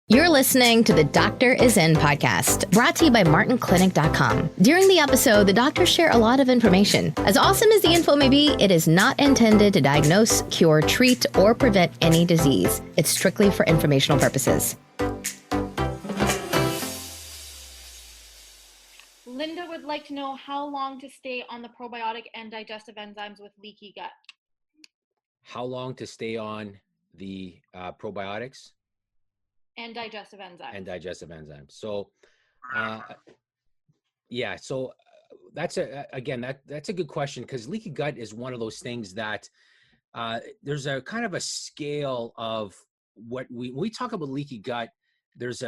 You're listening to the Doctor Is In podcast, brought to you by MartinClinic.com. During the episode, the doctors share a lot of information. As awesome as the info may be, it is not intended to diagnose, cure, treat, or prevent any disease. It's strictly for informational purposes. Linda would like to know how long to stay on the probiotic and digestive enzymes with leaky gut. How long to stay on the probiotics? And digestive enzymes. So, that's a good question, because leaky gut is one of those things that there's a kind of a scale of what when we talk about leaky gut. There's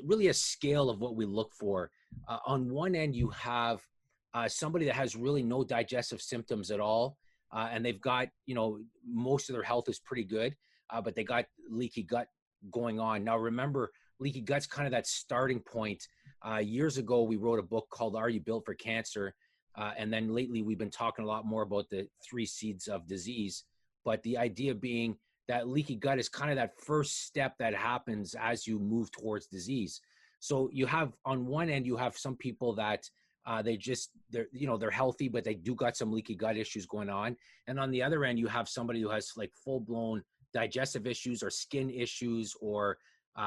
really a scale of what we look for. On one end, you have somebody that has really no digestive symptoms at all, and they've got, most of their health is pretty good, but they got leaky gut going on. Now, remember, leaky gut's kind of that starting point. Years ago, we wrote a book called Are You Built for Cancer? And then lately, we've been talking a lot more about the 3 seeds of disease. But the idea being that leaky gut is kind of that first step that happens as you move towards disease. So you have, on one end, you have some people that they're healthy, but they do got some leaky gut issues going on. And on the other end, you have somebody who has like full-blown digestive issues or skin issues, or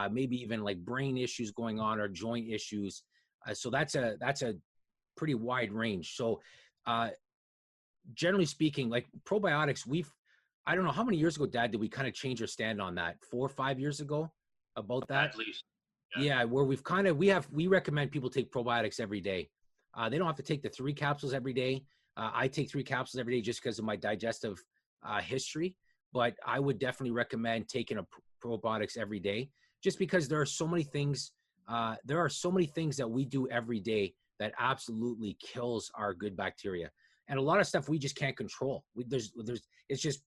maybe even like brain issues going on, or joint issues. So that's a pretty wide range. So generally speaking, like probiotics, I don't know how many years ago, Dad, did we kind of change our stand on that? 4 or 5 years ago about that? At least. Yeah, where we recommend people take probiotics every day. They don't have to take the 3 capsules every day. I take 3 capsules every day just because of my digestive history. But I would definitely recommend taking probiotics every day, just because there are so many things. There are so many things that we do every day that absolutely kills our good bacteria, and a lot of stuff we just can't control. It's just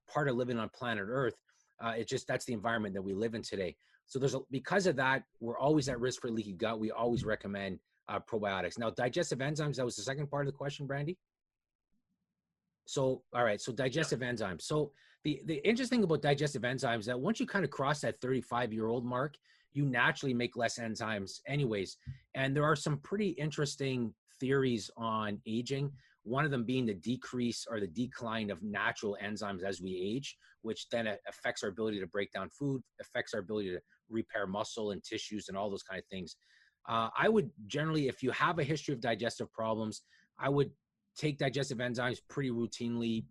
part of living on planet Earth. That's the environment that we live in today. So because of that, we're always at risk for leaky gut. We always recommend probiotics. Now, digestive enzymes. That was the second part of the question, Brandy. So, all right. So digestive enzymes. So the interesting thing about digestive enzymes is that once you kind of cross that 35-year-old mark, you naturally make less enzymes anyways. And there are some pretty interesting theories on aging. One of them being the decrease or the decline of natural enzymes as we age, which then affects our ability to break down food, affects our ability to repair muscle and tissues and all those kind of things. I would generally, if you have a history of digestive problems, I would take digestive enzymes pretty routinely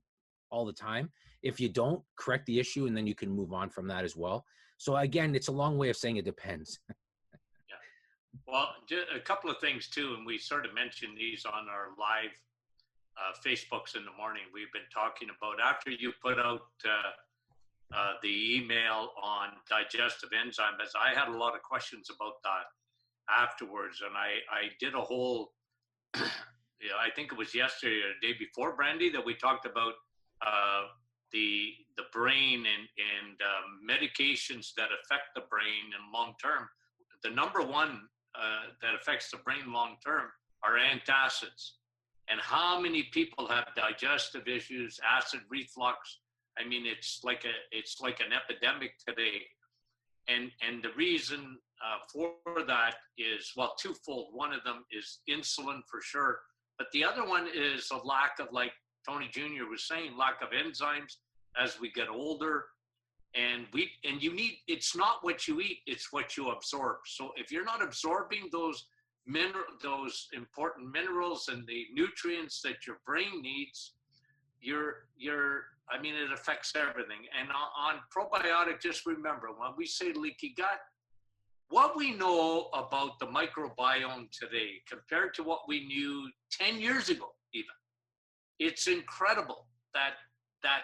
all the time. If you don't, correct the issue, and then you can move on from that as well. So again, it's a long way of saying it depends. Yeah. Well, a couple of things too, and we sort of mentioned these on our live Facebooks in the morning. We've been talking about, after you put out the email on digestive enzymes, as I had a lot of questions about that afterwards, and I did a whole I think it was yesterday or the day before, Brandy, that we talked about the brain and medications that affect the brain in long term. The number one that affects the brain long term are antacids. And how many people have digestive issues, acid reflux? I mean, it's like an epidemic today. And the reason for that is, well, twofold. One of them is insulin for sure. But the other one is a lack of, like Tony Jr. was saying, lack of enzymes as we get older. And you need, it's not what you eat, it's what you absorb. So if you're not absorbing those important minerals and the nutrients that your brain needs, it affects everything. And on probiotic, just remember, when we say leaky gut, what we know about the microbiome today compared to what we knew 10 years ago, even, it's incredible that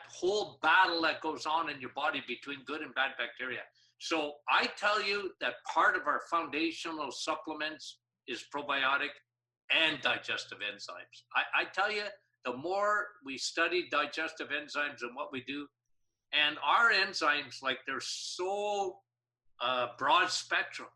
whole battle that goes on in your body between good and bad bacteria. So I tell you that part of our foundational supplements is probiotic and digestive enzymes. I tell you, the more we study digestive enzymes and what we do, and our enzymes, like, they're so broad spectrum.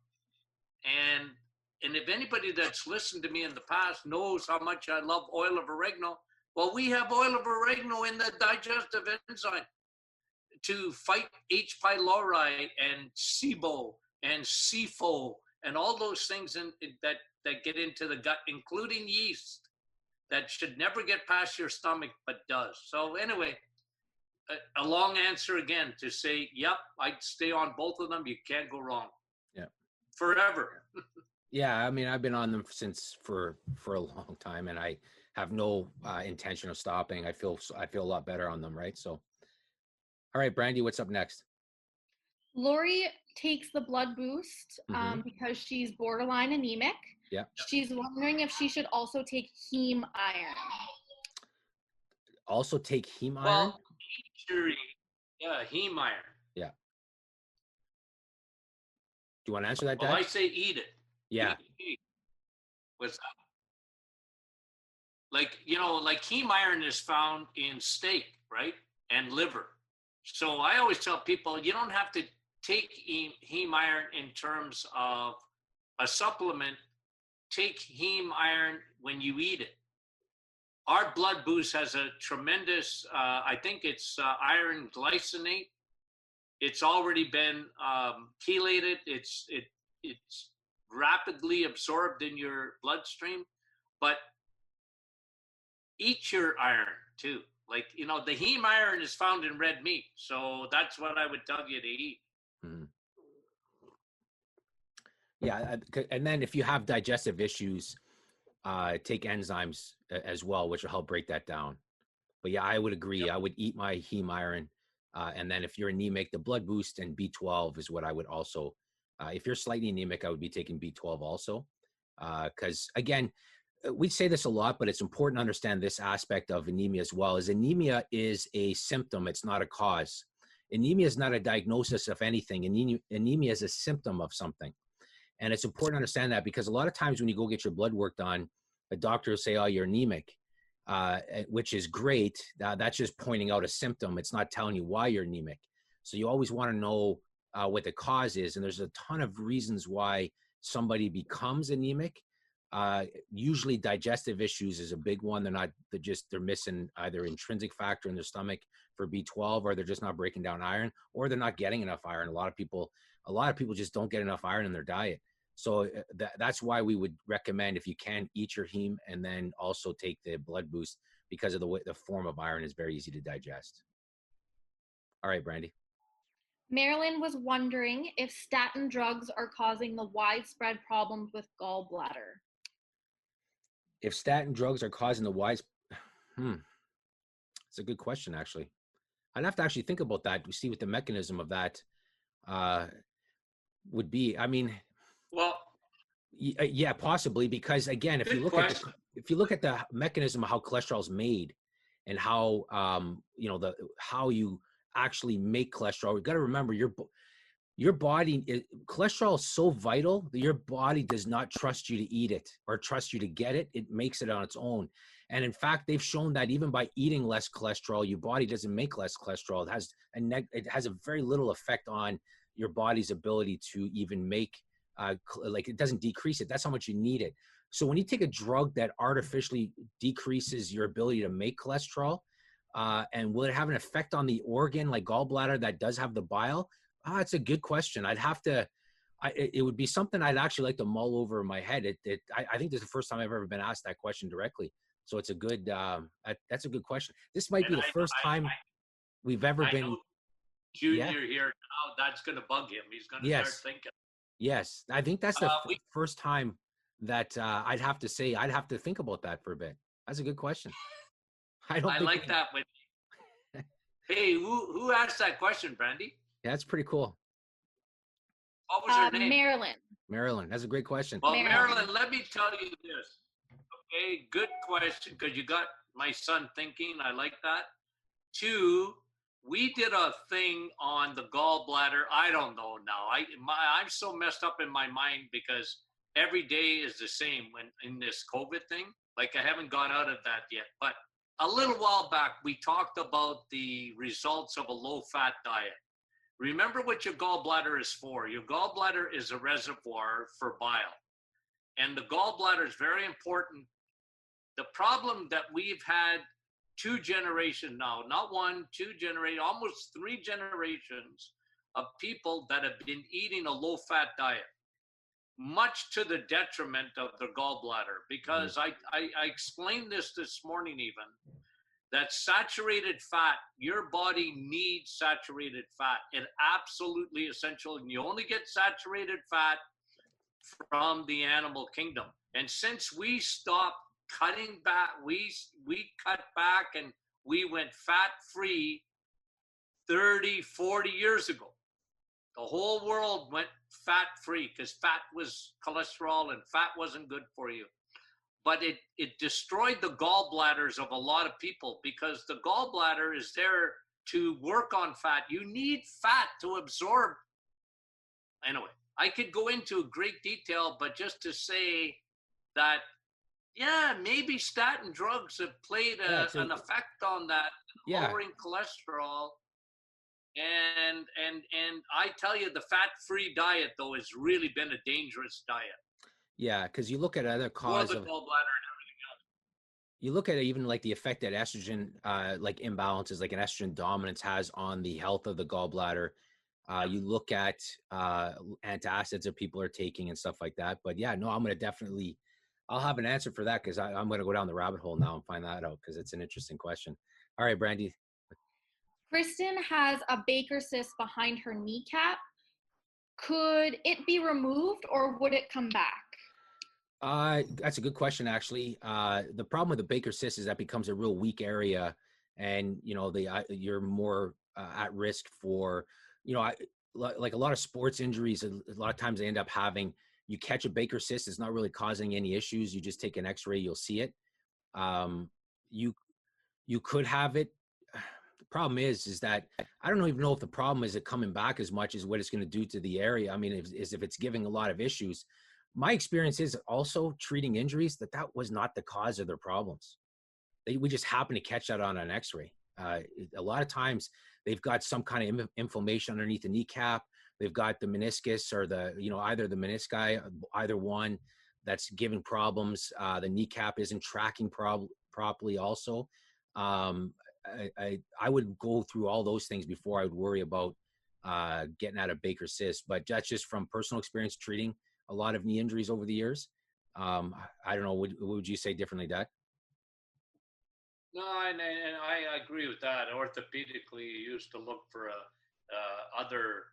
And if anybody that's listened to me in the past knows how much I love oil of oregano, well, we have oil of oregano in the digestive enzyme to fight H. pylori and SIBO and SIFO and all those things that get into the gut, including yeast, that should never get past your stomach, but does. So anyway, a long answer again to say, yep, I'd stay on both of them. You can't go wrong. Yeah. Forever. Yeah, I mean, I've been on them for a long time, and I have no intention of stopping. I feel a lot better on them, right? So, all right, Brandy, what's up next? Lori takes the blood boost because she's borderline anemic. Yeah. She's wondering if she should also take heme iron. Also take heme iron? Well, yeah, heme iron. Yeah. Do you want to answer that, Dad? Well, I say eat it. Yeah. What's that? Like heme iron is found in steak, right? And liver. So I always tell people, you don't have to take heme iron in terms of a supplement. Take heme iron when you eat it. Our blood boost has a tremendous, I think it's iron glycinate. It's already been chelated. It's rapidly absorbed in your bloodstream, but eat your iron too. Like, the heme iron is found in red meat. So that's what I would tell you to eat. Mm-hmm. Yeah. And then if you have digestive issues, take enzymes as well, which will help break that down. But yeah, I would agree. Yep. I would eat my heme iron. And then if you're anemic, the blood boost and B12 is what I would also, if you're slightly anemic, I would be taking B12 also. Because again, we say this a lot, but it's important to understand this aspect of anemia as well. Is anemia is a symptom. It's not a cause. Anemia is not a diagnosis of anything. Anemia is a symptom of something. And it's important to understand that, because a lot of times when you go get your blood work done, the doctor will say, oh, you're anemic, which is great. That's just pointing out a symptom. It's not telling you why you're anemic. So you always want to know what the cause is. And there's a ton of reasons why somebody becomes anemic. Usually digestive issues is a big one. They're missing either intrinsic factor in their stomach for B12, or they're just not breaking down iron, or they're not getting enough iron. A lot of people just don't get enough iron in their diet. So that's why we would recommend, if you can, eat your heme and then also take the blood boost, because of the form of iron is very easy to digest. All right, Brandy. Marilyn was wondering if statin drugs are causing the widespread problems with gallbladder. If statin drugs are causing the it's a good question, actually. I'd have to actually think about that to see what the mechanism of that would be. I mean, well, yeah, possibly, because again, if you look at the mechanism of how cholesterol is made and how how you actually make cholesterol, you got to remember your body, cholesterol is so vital that your body does not trust you to eat it or trust you to get it. It makes it on its own. And in fact, they've shown that even by eating less cholesterol, your body doesn't make less cholesterol. It has a very little effect on your body's ability to even make, it doesn't decrease it. That's how much you need it. So when you take a drug that artificially decreases your ability to make cholesterol, and will it have an effect on the organ like gallbladder that does have the bile? It's a good question. It would be something I'd actually like to mull over in my head. I think this is the first time I've ever been asked that question directly. So it's a good, that's a good question. This might be the first time we've ever been. Junior here now, that's going to bug him. He's going to start thinking. Yes, I think that's the first time that I'd have to think about that for a bit. That's a good question. I like that. Hey, who asked that question, Brandy? Yeah, that's pretty cool. What was her name? Marilyn. Marilyn, that's a great question. Well, Marilyn, let me tell you this. Okay, good question, because you got my son thinking. I like that. 2, we did a thing on the gallbladder. I don't know now. I'm so messed up in my mind because every day is the same when in this COVID thing. Like, I haven't got out of that yet. But a little while back, we talked about the results of a low-fat diet. Remember what your gallbladder is for. Your gallbladder is a reservoir for bile. And the gallbladder is very important. The problem that we've had 2 generations now, not 1, 2 generations, almost 3 generations of people that have been eating a low-fat diet, much to the detriment of their gallbladder. Because I explained this morning even, that saturated fat, your body needs saturated fat. It's absolutely essential. And you only get saturated fat from the animal kingdom. And since we stopped cutting back, we cut back and we went fat-free 30, 40 years ago. The whole world went fat-free because fat was cholesterol and fat wasn't good for you. But it destroyed the gallbladders of a lot of people, because the gallbladder is there to work on fat. You need fat to absorb. Anyway, I could go into great detail, but just to say that, yeah, maybe statin drugs have played an effect on that, lowering cholesterol. And I tell you, the fat-free diet, though, has really been a dangerous diet. Yeah, because you look at other causes of gallbladder and everything else. You look at it, even like the effect that estrogen, like imbalances, like an estrogen dominance has on the health of the gallbladder. You look at antacids that people are taking and stuff like that. But yeah, no, I'll have an answer for that, because I'm going to go down the rabbit hole now and find that out, because it's an interesting question. All right, Brandy. Kristen has a Baker cyst behind her kneecap. Could it be removed, or would it come back? That's a good question, actually. The problem with the Baker cyst is that becomes a real weak area, and you're more at risk for, like a lot of sports injuries. A lot of times they end up having, you catch a Baker cyst, it's not really causing any issues. You just take an X-ray, you'll see it. You could have it. The problem is that I don't even know if the problem is it coming back as much as what it's going to do to the area. I mean, if it's giving a lot of issues. My experience is also treating injuries that was not the cause of their problems. We just happen to catch that on an X-ray. A lot of times they've got some kind of inflammation underneath the kneecap. They've got the meniscus or either the menisci, either one, that's giving problems. The kneecap isn't tracking properly also. I would go through all those things before I would worry about getting out of Baker cyst. But that's just from personal experience treating a lot of knee injuries over the years. I don't know. What would you say differently, Dad? No, and I agree with that. Orthopedically, you used to look for other.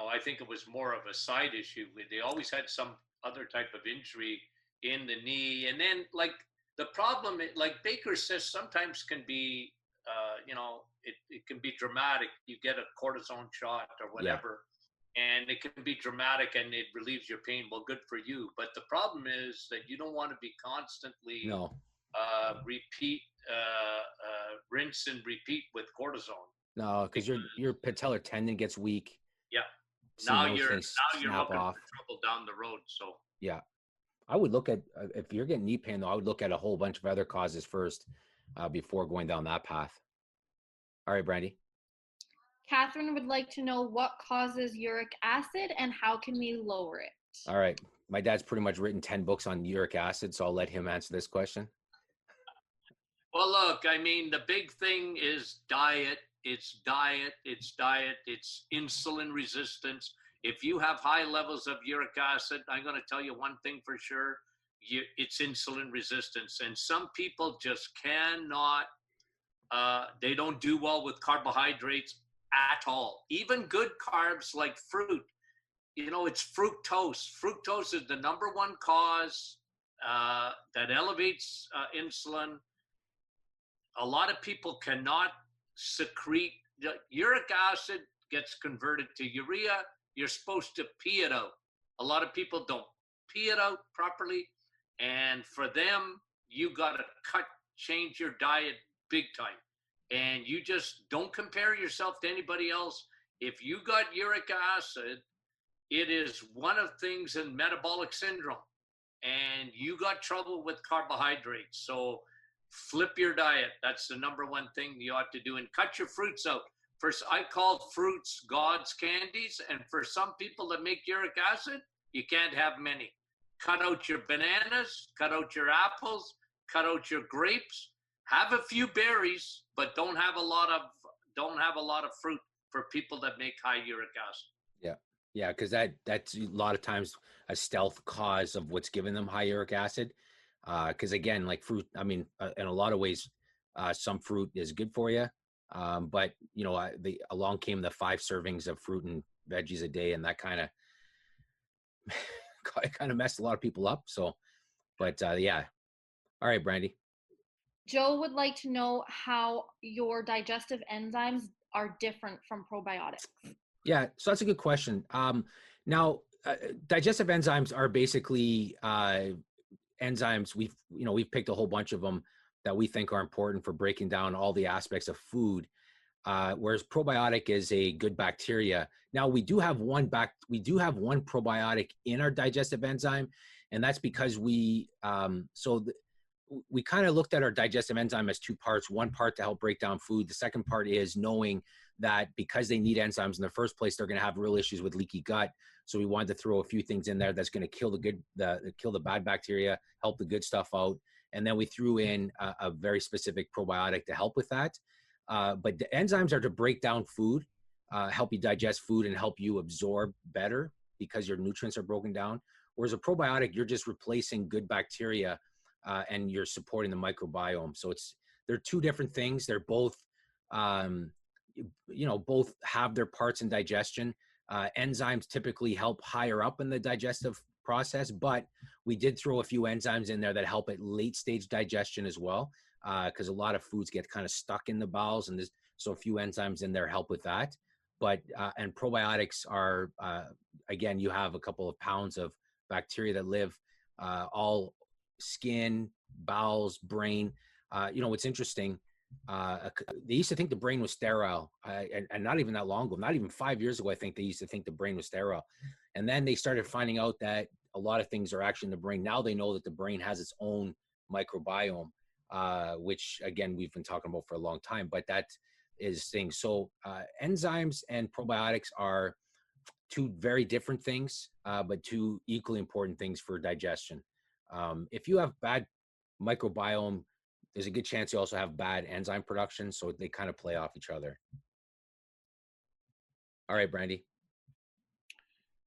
I think it was more of a side issue. They always had some other type of injury in the knee, and then like the problem, like Baker cyst, sometimes can be, it can be dramatic. You get a cortisone shot or whatever. Yeah. And it can be dramatic and it relieves your pain. Well, good for you. But the problem is that you don't want to be constantly rinse and repeat with cortisone. No, because your patellar tendon gets weak. Yeah. Now you're looking for trouble down the road. So yeah, I would look at, if you're getting knee pain though, I would look at a whole bunch of other causes first before going down that path. All right, Brandy. Catherine would like to know what causes uric acid and how can we lower it? All right. My dad's pretty much written 10 books on uric acid, so I'll let him answer this question. Well, look, I mean, the big thing is diet. It's diet. It's insulin resistance. If you have high levels of uric acid, I'm going to tell you one thing for sure. It's insulin resistance. And some people just cannot, they don't do well with carbohydrates at all. Even good carbs like fruit, it's fructose. Fructose is the number one cause that elevates insulin. A lot of people cannot secrete. Uric acid gets converted to urea. You're supposed to pee it out. A lot of people don't pee it out properly. And for them, you got to change your diet big time. And you just don't compare yourself to anybody else. If you got uric acid, it is one of things in metabolic syndrome. And you got trouble with carbohydrates. So flip your diet. That's the number one thing you ought to do. And cut your fruits out. First, I call fruits God's candies. And for some people that make uric acid, you can't have many. Cut out your bananas, cut out your apples, cut out your grapes. Have a few berries, but don't have a lot of fruit. for people that make high uric acid. Yeah, because that's a lot of times a stealth cause of what's giving them high uric acid. Because again, like fruit, I mean, in a lot of ways, some fruit is good for you. But you know, along came the 5 servings of fruit and veggies a day, and that kind of messed a lot of people up. So, but yeah. All right, Brandy. Joe would like to know how your digestive enzymes are different from probiotics. Yeah, so that's a good question. Now, digestive enzymes are basically enzymes. We've picked a whole bunch of them that we think are important for breaking down all the aspects of food. Whereas probiotic is a good bacteria. Now we do have one probiotic in our digestive enzyme, and that's because we kind of looked at our digestive enzyme as 2 parts. One part to help break down food. The second part is knowing that because they need enzymes in the first place, they're going to have real issues with leaky gut. So we wanted to throw a few things in there that's going to kill kill the bad bacteria, help the good stuff out. And then we threw in a very specific probiotic to help with that. But the enzymes are to break down food, help you digest food and help you absorb better because your nutrients are broken down. Whereas a probiotic, you're just replacing good bacteria and you're supporting the microbiome. So they're 2 different things. They're both, both have their parts in digestion. Enzymes typically help higher up in the digestive process, but we did throw a few enzymes in there that help at late stage digestion as well, because a lot of foods get kind of stuck in the bowels, and so a few enzymes in there help with that. But and probiotics are again, you have a couple of pounds of bacteria that live all skin, bowels, brain. What's interesting, they used to think the brain was sterile, and not even that long ago, not even 5 years ago, I think they used to think the brain was sterile. And then they started finding out that a lot of things are actually in the brain. Now they know that the brain has its own microbiome, which again, we've been talking about for a long time, but that is things. So enzymes and probiotics are 2 very different things, but 2 equally important things for digestion. If you have bad microbiome, there's a good chance you also have bad enzyme production. So they kind of play off each other. All right, Brandy.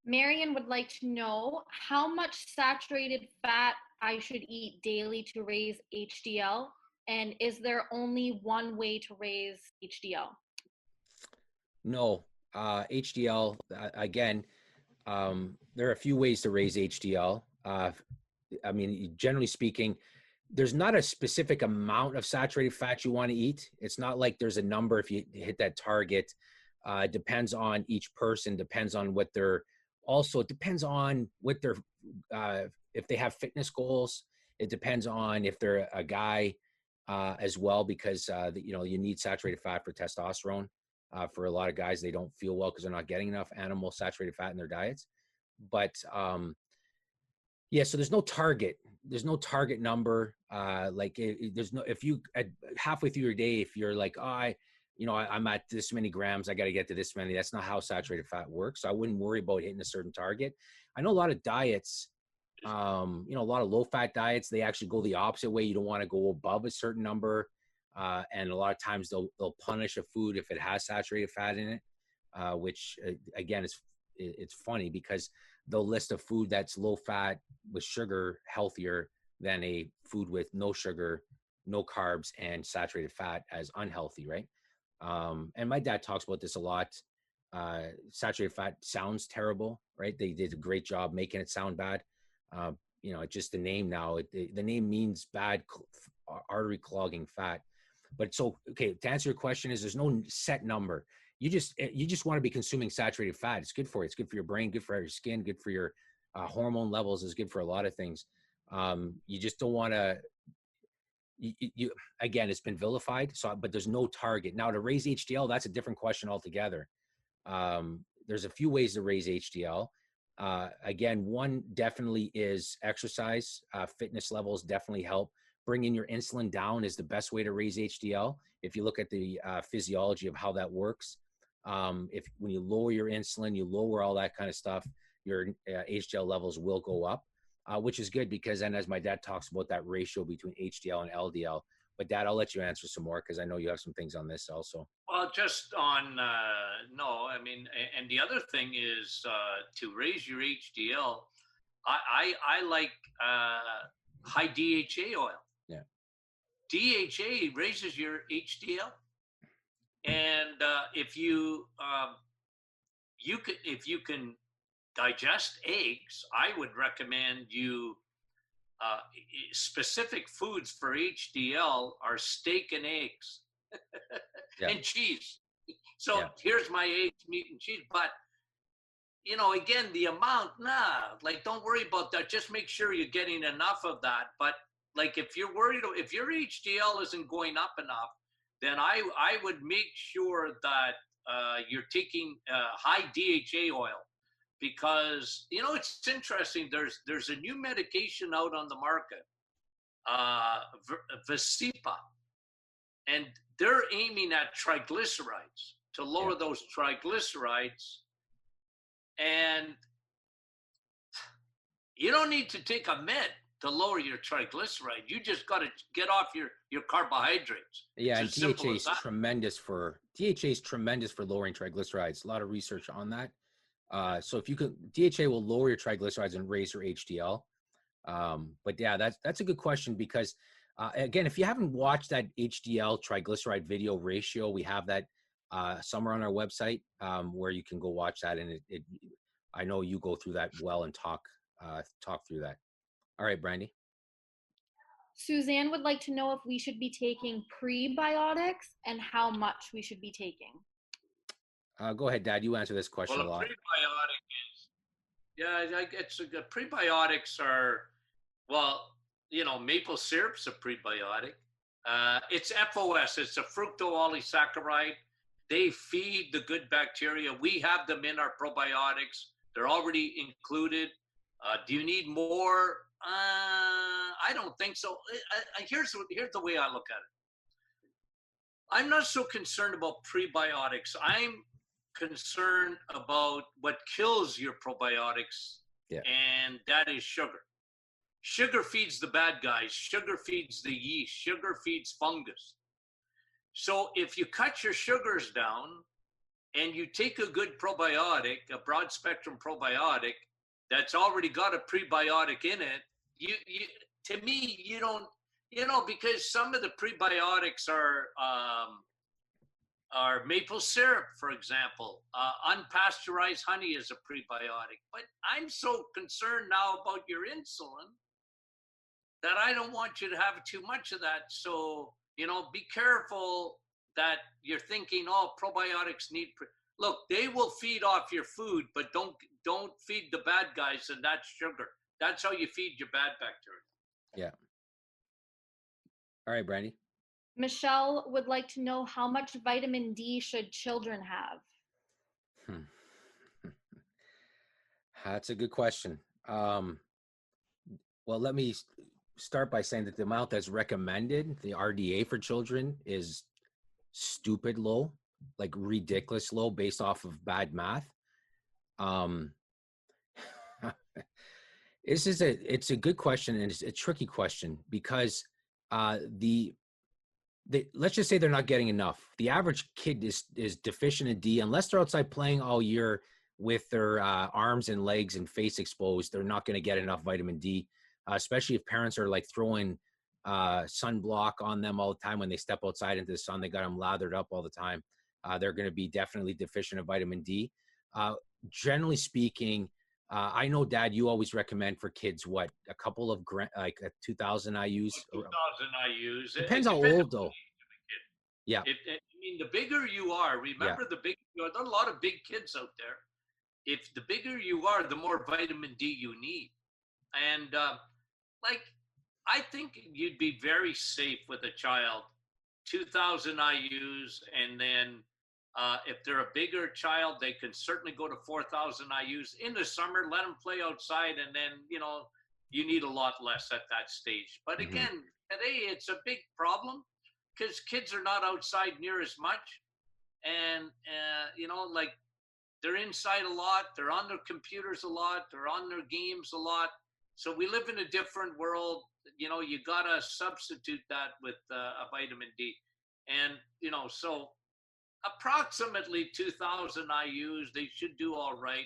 Marion would like to know how much saturated fat I should eat daily to raise HDL, and is there only one way to raise HDL? No, HDL, again, there are a few ways to raise HDL. I mean, generally speaking, there's not a specific amount of saturated fat you want to eat. It's not like there's a number if you hit that target. It depends on each person, depends on what their, also it depends on what their, if they have fitness goals. It depends on if they're a guy as well, because you need saturated fat for testosterone. For a lot of guys, they don't feel well because they're not getting enough animal saturated fat in their diets. But yeah, so there's no target. There's no target number. There's no, if you halfway through your day, if you're like, I'm at this many grams, I got to get to this many. That's not how saturated fat works. So I wouldn't worry about hitting a certain target. I know a lot of diets, a lot of low fat diets, they actually go the opposite way. You don't want to go above a certain number. And a lot of times they'll punish a food if it has saturated fat in it, which again, it's funny because they'll list a food that's low fat with sugar healthier than a food with no sugar, no carbs, and saturated fat as unhealthy, right? And my dad talks about this a lot. Saturated fat sounds terrible, right? They did a great job making it sound bad. Just the name now, the name means bad artery clogging fat. But so, okay, to answer your question is there's no set number. You just want to be consuming saturated fat. It's good for you. It's good for your brain, good for your skin, good for your hormone levels, is good for a lot of things. You just don't want to, again, it's been vilified. So, but there's no target. Now to raise HDL, that's a different question altogether. There's a few ways to raise HDL. Again, one definitely is exercise. Fitness levels definitely help. Bringing your insulin down is the best way to raise HDL. If you look at the physiology of how that works, when you lower your insulin, you lower all that kind of stuff, your HDL levels will go up, which is good because then, as my dad talks about, that ratio between HDL and LDL, But Dad, I'll let you answer some more because I know you have some things on this also. Well, just on, no, I mean, and the other thing is to raise your HDL, I like high DHA oil. Yeah. DHA raises your HDL. And if you can digest eggs, I would recommend you specific foods for HDL are steak and eggs and cheese. So here's my eggs, meat, and cheese. But again, the amount, like don't worry about that. Just make sure you're getting enough of that. But like if you're worried, if your HDL isn't going up enough, then I would make sure that you're taking high DHA oil, because it's interesting. There's a new medication out on the market, Vascepa, and they're aiming at triglycerides to lower those triglycerides. And you don't need to take a med to lower your triglyceride. You just got to get off your carbohydrates. Yeah, and DHA is tremendous for lowering triglycerides. A lot of research on that. So if you could, DHA will lower your triglycerides and raise your HDL. But yeah, that's a good question, because again, if you haven't watched that HDL triglyceride video ratio, we have that somewhere on our website where you can go watch that. And I know you go through that well and talk through that. All right, Brandy. Suzanne would like to know if we should be taking prebiotics and how much we should be taking. Go ahead, Dad. You answer this question a lot. Prebiotics are, maple syrup's a prebiotic. It's FOS. It's a fructooligsaccharide. They feed the good bacteria. We have them in our probiotics. They're already included. Do you need more? I don't think so. Here's the way I look at it. I'm not so concerned about prebiotics. I'm concerned about what kills your probiotics, and that is sugar. Sugar feeds the bad guys. Sugar feeds the yeast. Sugar feeds fungus. So if you cut your sugars down and you take a good probiotic, a broad spectrum probiotic that's already got a prebiotic in it, to me, you don't, because some of the prebiotics are maple syrup, for example. Unpasteurized honey is a prebiotic. But I'm so concerned now about your insulin that I don't want you to have too much of that. So, be careful that you're thinking, probiotics need, look, they will feed off your food, but don't feed the bad guys, and that's sugar. That's how you feed your bad bacteria. Yeah. All right, Brandy. Michelle would like to know how much vitamin D should children have? That's a good question. Well, let me start by saying that the amount that's recommended, the RDA for children, is stupid low, like ridiculous low based off of bad math. It's a good question, and it's a tricky question, because let's just say they're not getting enough. The average kid is deficient in D. Unless they're outside playing all year with their arms and legs and face exposed, they're not going to get enough vitamin D, especially if parents are like throwing sunblock on them all the time when they step outside into the sun. They got them lathered up all the time. They're going to be definitely deficient of vitamin D. Generally speaking, I know, Dad, you always recommend for kids, what, a couple of 2,000 IUs? 2,000 IUs. Depends how old, though. Yeah. The bigger you are, remember, the bigger you are, there are a lot of big kids out there. If the bigger you are, the more vitamin D you need. And I think you'd be very safe with a child, 2,000 IUs, and then if they're a bigger child, they can certainly go to 4,000 IUs. In the summer, let them play outside, and then, you need a lot less at that stage. But again, today it's a big problem because kids are not outside near as much. And, they're inside a lot. They're on their computers a lot. They're on their games a lot. So we live in a different world. You know, you gotta substitute that with a vitamin D, and you know, so approximately 2,000 IUs, they should do all right.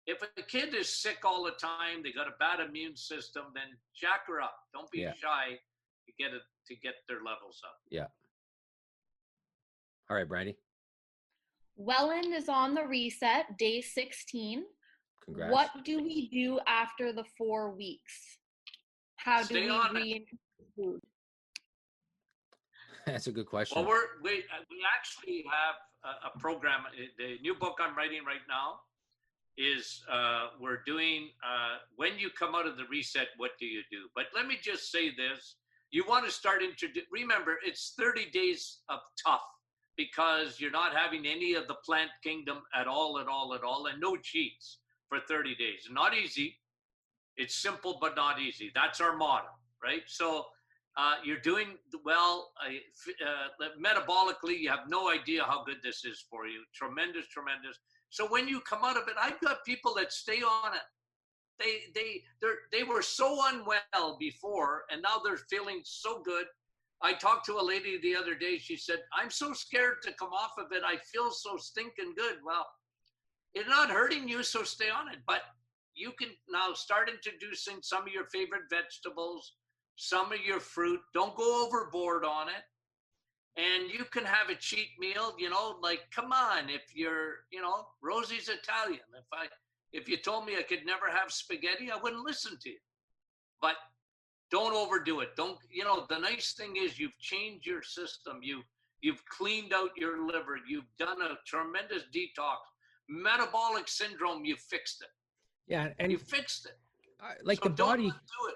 If a kid is sick all the time, they got a bad immune system, then jack her up. Don't be Yeah. shy to get their levels up. Yeah. All right, Brandy. Wellen is on the reset, day 16. Congrats. What do we do after the 4 weeks? How do Stay on it. we reintroduce food? That's a good question. Well, we actually have a program. The new book I'm writing right now is we're doing when you come out of the reset, what do you do? But let me just say this. You want to start remember, it's 30 days of tough because you're not having any of the plant kingdom at all, and no cheats for 30 days. Not easy. It's simple, but not easy. That's our motto, right? So you're doing well. Metabolically, you have no idea how good this is for you. Tremendous. So when you come out of it, I've got people that stay on it. They were so unwell before, and now they're feeling so good. I talked to a lady the other day. She said, I'm so scared to come off of it. I feel so stinking good. Well, it's not hurting you, so stay on it. But you can now start introducing some of your favorite vegetables, some of your fruit. Don't go overboard on it. And you can have a cheat meal, you know, like, come on, if you're, you know, Rosie's Italian. If you told me I could never have spaghetti, I wouldn't listen to you. But don't overdo it. Don't, you know, the nice thing is you've changed your system. You've cleaned out your liver. You've done a tremendous detox. Metabolic syndrome, you fixed it. Yeah. And you fixed it. Like so the body, do it.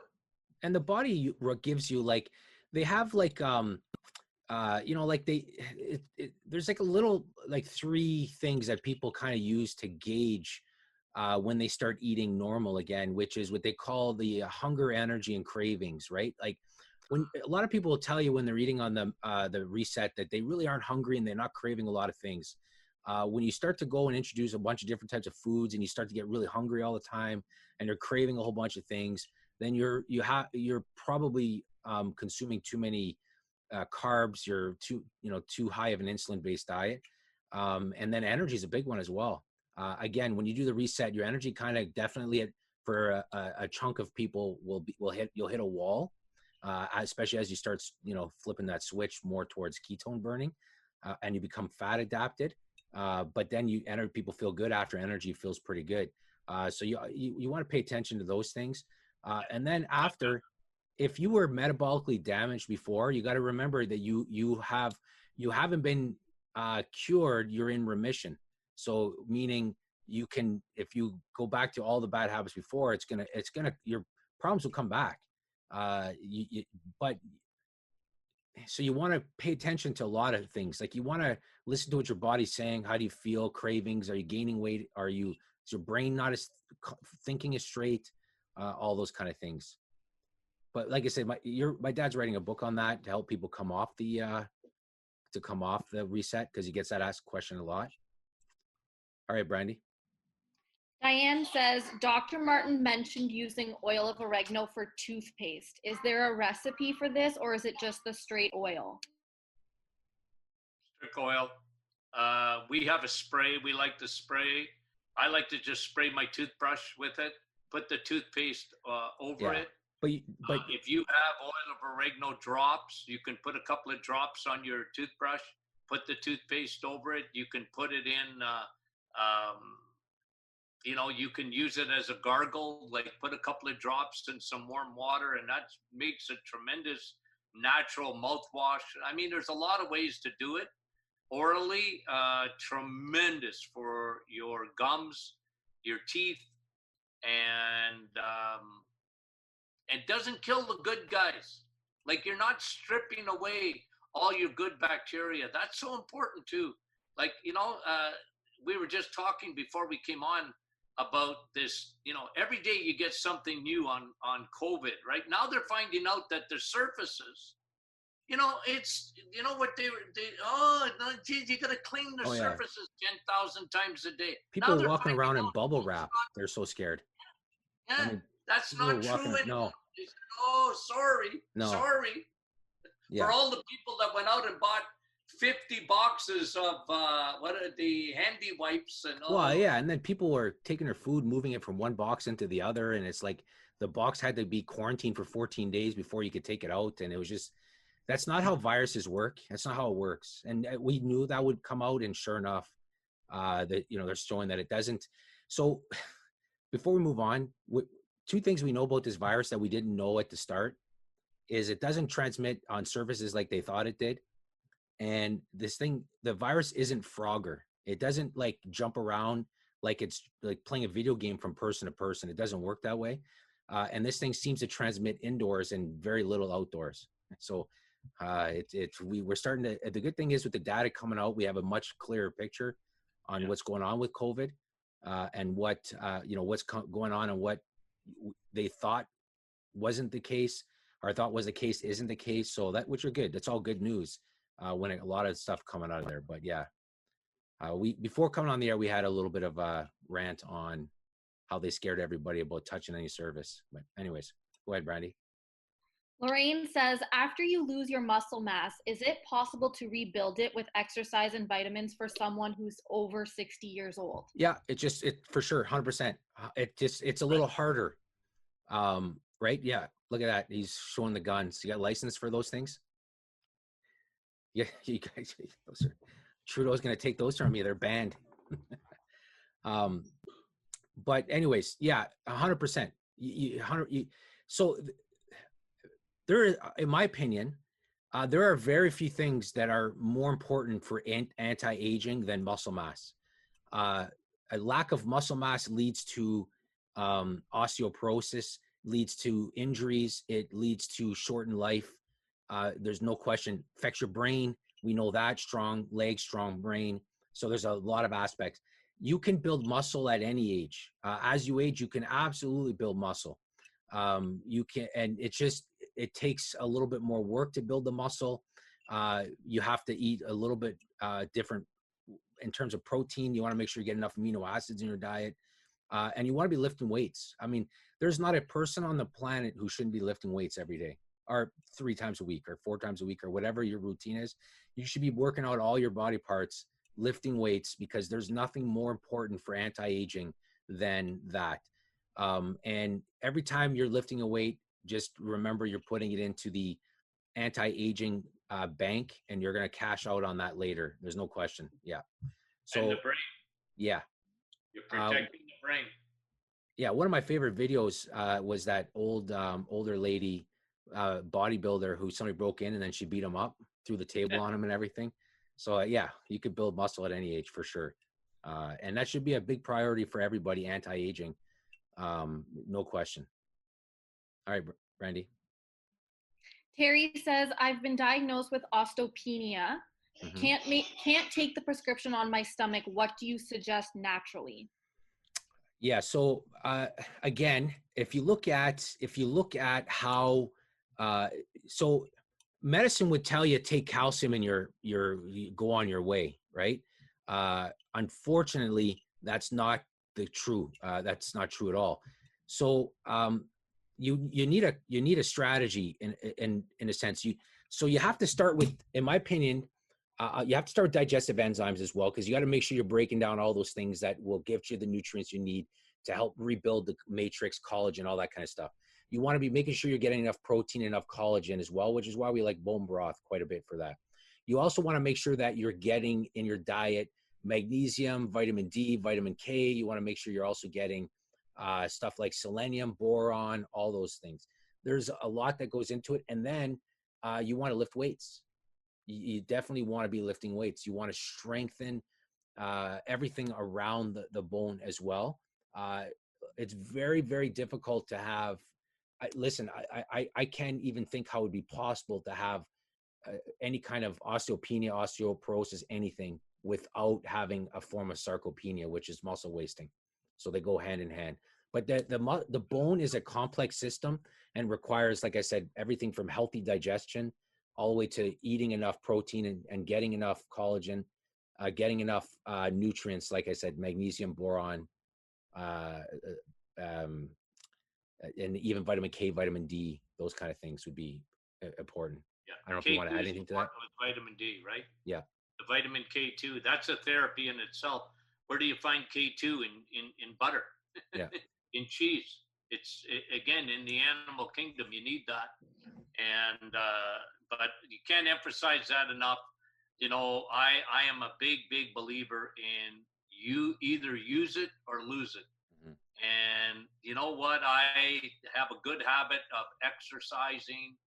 And the body gives you like, they have like, you know, like there's like a little, like 3 things that people kind of use to gauge when they start eating normal again, which is what they call the hunger, energy, and cravings, right? Like when a lot of people will tell you when they're eating on the reset that they really aren't hungry and they're not craving a lot of things. When you start to go and introduce a bunch of different types of foods and you start to get really hungry all the time and you're craving a whole bunch of things, then you're probably consuming too many carbs. You're too high of an insulin-based diet, and then energy is a big one as well. Again, when you do the reset, your energy kind of definitely for a chunk of people you'll hit a wall, especially as you start flipping that switch more towards ketone burning, and you become fat adapted. But then people feel good after energy feels pretty good. So you want to pay attention to those things, and then after. If you were metabolically damaged before, you got to remember that you haven't been cured. You're in remission. So meaning you can, if you go back to all the bad habits before, your problems will come back. So you want to pay attention to a lot of things. Like you want to listen to what your body's saying. How do you feel? Cravings? Are you gaining weight? Is your brain not as thinking as straight? All those kind of things. But like I said, my dad's writing a book on that to help people come off the reset, because he gets that asked question a lot. All right, Brandy. Diane says, Dr. Martin mentioned using oil of oregano for toothpaste. Is there a recipe for this, or is it just the straight oil? Straight oil. We have a spray. We like to spray. I like to just spray my toothbrush with it, put the toothpaste over it. But if you have oil of oregano drops, you can put a couple of drops on your toothbrush, put the toothpaste over it. You can put it in, you can use it as a gargle, like put a couple of drops in some warm water, and that makes a tremendous natural mouthwash. I mean, there's a lot of ways to do it. Orally, tremendous for your gums, your teeth, and it doesn't kill the good guys. Like, you're not stripping away all your good bacteria. That's so important too. Like, we were just talking before we came on about this, every day you get something new on COVID. Right now they're finding out that the surfaces, it's, what you got to clean the surfaces 10,000 times a day. People are walking around in bubble wrap. They're so scared. Yeah. That's People were not walking true it. anymore. No, They said, oh, sorry, no. sorry. Yeah. For all the people that went out and bought 50 boxes of what are the handy wipes and all. Well, yeah, and then people were taking their food, moving it from one box into the other, and it's like the box had to be quarantined for 14 days before you could take it out, and it was just that's not how viruses work. That's not how it works, and we knew that would come out, and sure enough, that they're showing that it doesn't. So, before we move on, two things we know about this virus that we didn't know at the start is it doesn't transmit on surfaces like they thought it did. And this thing, the virus isn't Frogger. It doesn't like jump around like it's like playing a video game from person to person. It doesn't work that way. And this thing seems to transmit indoors and very little outdoors. So we're starting to, the good thing is with the data coming out, we have a much clearer picture on what's going on with COVID and what, what's going on and what they thought wasn't the case, or thought was the case isn't the case. So which are good. That's all good news. When a lot of stuff coming out of there, but yeah, before coming on the air, we had a little bit of a rant on how they scared everybody about touching any service. But anyways, go ahead, Brandy. Lorraine says, after you lose your muscle mass, is it possible to rebuild it with exercise and vitamins for someone who's over 60 years old? Yeah, it for sure, 100%. It's a little harder, right? Yeah, look at that. He's showing the guns. You got license for those things? Yeah, you guys, Trudeau's going to take those from you. They're banned. But anyways, yeah, 100%. So there is, in my opinion, there are very few things that are more important for anti-aging than muscle mass. A lack of muscle mass leads to osteoporosis, leads to injuries. It leads to shortened life. There's no question. Affects your brain. We know that. Strong legs, strong brain. So there's a lot of aspects. You can build muscle at any age. As you age, you can absolutely build muscle. You can, and it takes a little bit more work to build the muscle. You have to eat a little bit different in terms of protein. You want to make sure you get enough amino acids in your diet. And you want to be lifting weights. I mean, there's not a person on the planet who shouldn't be lifting weights every day, or 3 times a week, or 4 times a week, or whatever your routine is. You should be working out all your body parts, lifting weights, because there's nothing more important for anti-aging than that. And every time you're lifting a weight, just remember you're putting it into the anti-aging bank, and you're going to cash out on that later. There's no question. Yeah. So, and the brain. Yeah. You're protecting the brain. Yeah. One of my favorite videos was that older lady bodybuilder who somebody broke in and then she beat him up, threw the table on him and everything. So yeah, you could build muscle at any age for sure. And that should be a big priority for everybody, anti-aging. No question. All right, Brandy. Terry says, I've been diagnosed with osteopenia. Mm-hmm. Can't take the prescription on my stomach. What do you suggest naturally? Yeah. So again, if you look at how, so medicine would tell you take calcium and you go on your way, right? Unfortunately, that's not true. That's not true at all. So you need a strategy in a sense. So you have to start with, in my opinion, you have to start with digestive enzymes as well, because you got to make sure you're breaking down all those things that will give you the nutrients you need to help rebuild the matrix, collagen, all that kind of stuff. You want to be making sure you're getting enough protein, enough collagen as well, which is why we like bone broth quite a bit for that. You also want to make sure that you're getting in your diet magnesium, vitamin D, vitamin K. You want to make sure you're also getting stuff like selenium, boron, all those things. There's a lot that goes into it. And then you want to lift weights. You definitely want to be lifting weights. You want to strengthen everything around the bone as well. It's very, very difficult to have. Listen, I can't even think how it would be possible to have any kind of osteopenia, osteoporosis, anything without having a form of sarcopenia, which is muscle wasting. So they go hand in hand. But the bone is a complex system and requires, like I said, everything from healthy digestion all the way to eating enough protein and getting enough collagen, getting enough nutrients, like I said, magnesium, boron, and even vitamin K, vitamin D, those kind of things would be important. Yeah. I don't know if you want to K2 add is anything to that. important with vitamin D, right? Yeah. The vitamin K2, that's a therapy in itself. Where do you find K2 in butter? Yeah. In cheese. Again, in the animal kingdom, you need that. And but you can't emphasize that enough. You know, I am a big believer in you either use it or lose it. Mhm. And you know what? I have a good habit of exercising.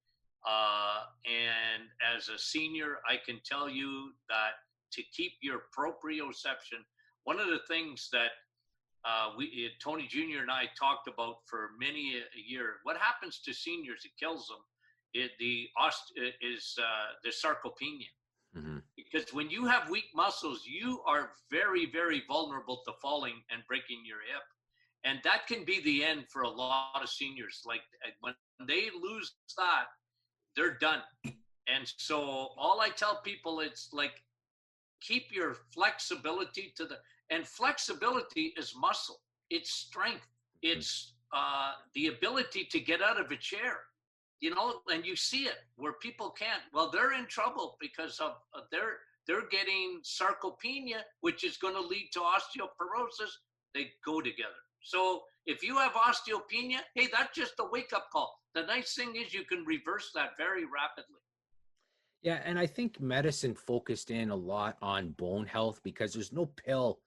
And as a senior, I can tell you that to keep your proprioception, one of the things that Tony Jr. and I talked about for many a year, what happens to seniors, it kills them, the sarcopenia. Mm-hmm. Because when you have weak muscles, you are very, very vulnerable to falling and breaking your hip. And that can be the end for a lot of seniors. Like when they lose that, they're done. And so all I tell people, it's like, keep your flexibility and flexibility is muscle. It's strength. It's the ability to get out of a chair, you know, and you see it where people can't. Well, they're in trouble because of they're getting sarcopenia, which is going to lead to osteoporosis. They go together. So if you have osteopenia, hey, that's just a wake-up call. The nice thing is you can reverse that very rapidly. Yeah, and I think medicine focused in a lot on bone health because there's no pill,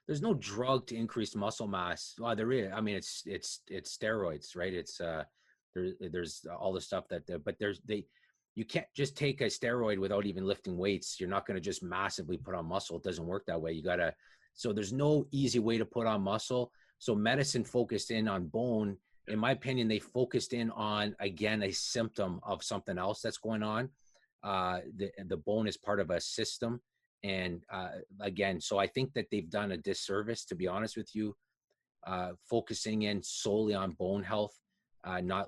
there's no drug to increase muscle mass. Well, there is. I mean, it's steroids, right? It's there's all the stuff but you can't just take a steroid without even lifting weights. You're not going to just massively put on muscle. It doesn't work that way. So there's no easy way to put on muscle. So medicine focused in on bone. In my opinion, they focused in on, again, a symptom of something else that's going on. The bone is part of a system. And again, so I think that they've done a disservice, to be honest with you, focusing in solely on bone health, not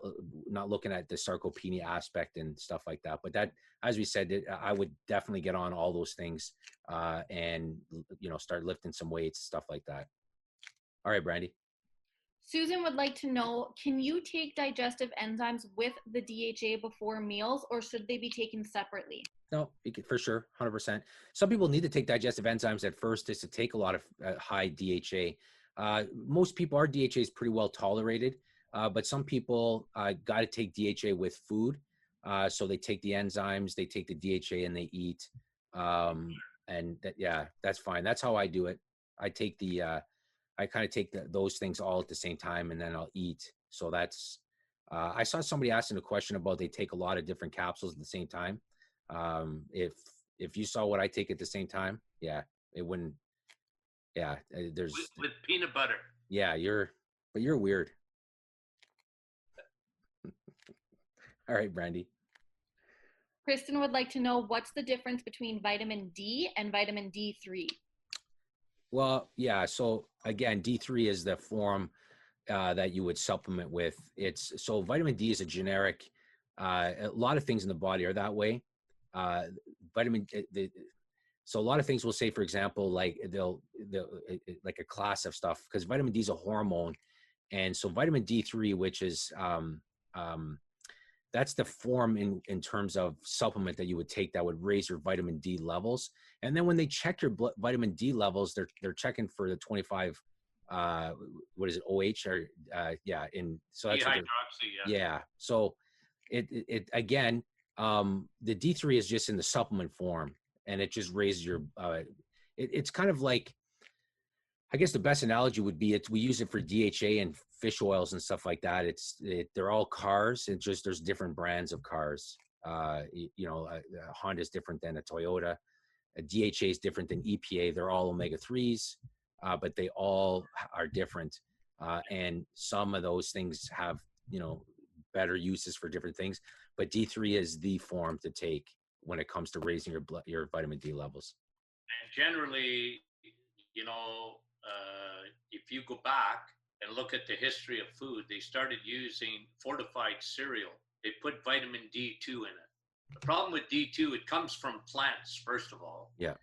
looking at the sarcopenia aspect and stuff like that. But that, as we said, I would definitely get on all those things and, you know, start lifting some weights, stuff like that. All right, Brandy. Susan would like to know, can you take digestive enzymes with the DHA before meals, or should they be taken separately? No, for sure, 100%. Some people need to take digestive enzymes at first just to take a lot of high DHA. Most people, our DHA is pretty well tolerated, but some people got to take DHA with food. So they take the enzymes, they take the DHA, and they eat. And that's fine. That's how I do it. I take I kind of take those things all at the same time, and then I'll eat. So that's, I saw somebody asking a question about they take a lot of different capsules at the same time. If you saw what I take at the same time, yeah, it wouldn't. Yeah, there's with peanut butter. Yeah, you're weird. All right, Brandy. Kristen would like to know, what's the difference between vitamin D and vitamin D3? Well, yeah. So again, D3 is the form that you would supplement with. So vitamin D is a generic. A lot of things in the body are that way. So a lot of things will say, for example, like they'll like a class of stuff, because vitamin D is a hormone, and so vitamin D3, which is that's the form in terms of supplement that you would take that would raise your vitamin D levels. And then when they check your vitamin D levels, they're checking for the 25, what is it, OH or so that's dehydroxy, yeah. So it again, the D3 is just in the supplement form, and it just raises your. It's kind of like, I guess the best analogy would be we use it for DHA and fish oils and stuff like that. They're all cars. It's just there's different brands of cars. Honda is different than a Toyota. A DHA is different than EPA. They're all omega-3s, but they all are different. And some of those things have, better uses for different things. But D3 is the form to take when it comes to raising your vitamin D levels. And generally, if you go back and look at the history of food, they started using fortified cereal. They put vitamin D2 in it. The problem with D2, it comes from plants, first of all. Yeah.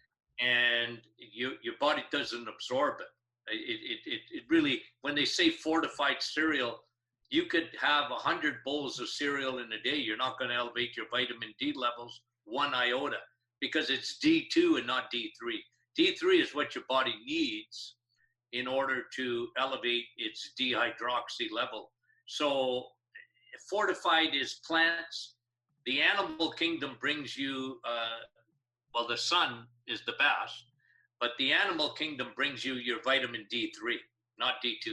And your body doesn't absorb it. It really, when they say fortified cereal, you could have 100 bowls of cereal in a day. You're not going to elevate your vitamin D levels one iota because it's D2 and not D3. D3 is what your body needs in order to elevate its dehydroxy level. So fortified is plants. The animal kingdom brings you, well, the sun is the best, but the animal kingdom brings you your vitamin D3, not D2.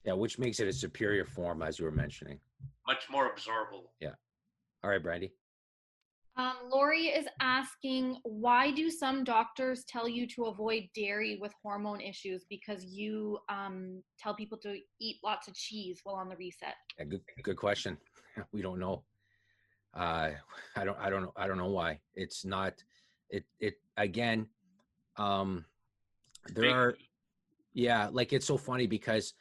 Yeah, which makes it a superior form, as you were mentioning. Much more absorbable. Yeah. All right, Brandy. Lori is asking, why do some doctors tell you to avoid dairy with hormone issues? Because you tell people to eat lots of cheese while on the reset. Yeah, good question. We don't know. I don't know why. It's not. It again. There are. Yeah, like it's so funny because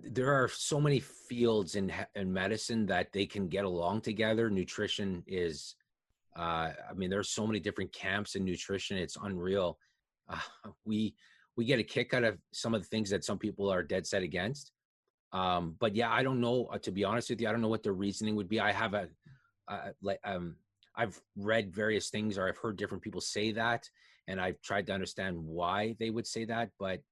there are so many fields in medicine that they can get along together. Nutrition is, I mean, there's so many different camps in nutrition. It's unreal. We get a kick out of some of the things that some people are dead set against. But yeah, I don't know, to be honest with you, I don't know what the reasoning would be. I have I've read various things, or I've heard different people say that, and I've tried to understand why they would say that. But,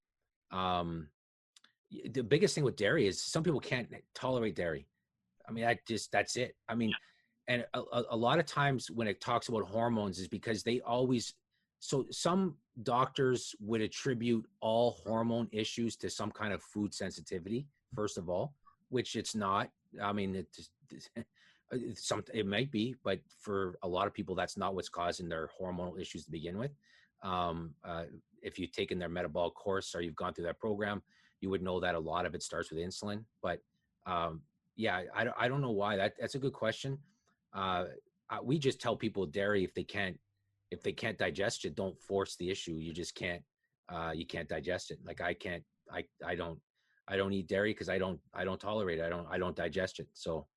the biggest thing with dairy is some people can't tolerate dairy. I mean, that's it. I mean, and a lot of times when it talks about hormones is because so some doctors would attribute all hormone issues to some kind of food sensitivity, first of all, which it's not. I mean, it might be, but for a lot of people, that's not what's causing their hormonal issues to begin with. If you've taken their metabolic course or you've gone through that program, you would know that a lot of it starts with insulin. But yeah, I don't know why. That's a good question. We just tell people dairy, if they can't digest it, don't force the issue. You just can't. You can't digest it. Like I don't eat dairy because I don't tolerate it. I don't digest it. So,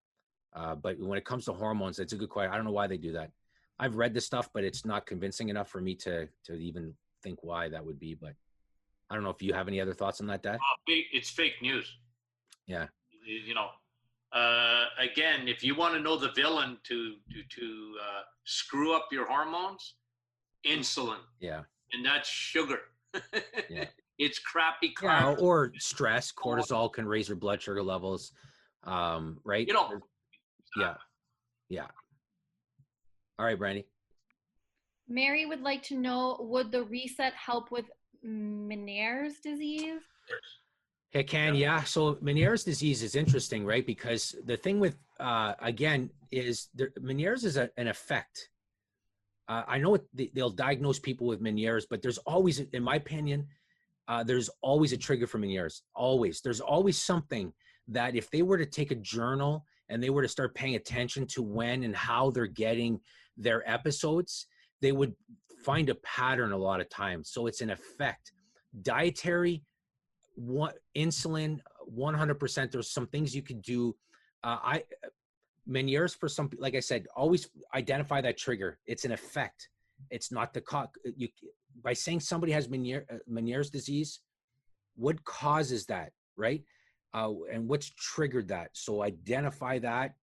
but when it comes to hormones, it's a good question. I don't know why they do that. I've read this stuff, but it's not convincing enough for me to even think why that would be. But I don't know if you have any other thoughts on that, Dad. It's fake news. Yeah. You know, again, if you want to know the villain to screw up your hormones, insulin. Yeah. And that's sugar. Yeah. It's crappy carbs. Yeah, or stress. Cortisol can raise your blood sugar levels. Right. You know. Yeah. Yeah. All right, Brandy. Mary would like to know, would the reset help with Meniere's disease? It can, yeah. So Meniere's disease is interesting, right? Because the thing with, again, is Meniere's is an effect. I know they'll diagnose people with Meniere's, but there's always, in my opinion, there's always a trigger for Meniere's. Always. There's always something that if they were to take a journal and they were to start paying attention to when and how they're getting their episodes, they would find a pattern a lot of times. So it's an effect. Dietary, insulin, 100%. There's some things you could do. Meniere's, for some, like I said, always identify that trigger. It's an effect. It's not the cause. By saying somebody has Meniere's disease, what causes that, right? And what's triggered that? So identify that.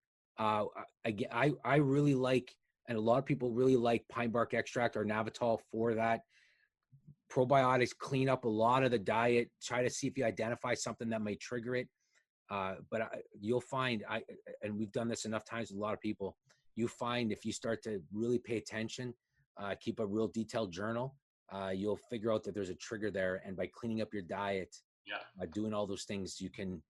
Again, I really like, and a lot of people really like, pine bark extract or Navital for that. Probiotics clean up a lot of the diet. Try to see if you identify something that may trigger it. But you'll find, and we've done this enough times with a lot of people, you find if you start to really pay attention, keep a real detailed journal, you'll figure out that there's a trigger there. And by cleaning up your diet, doing all those things, you can,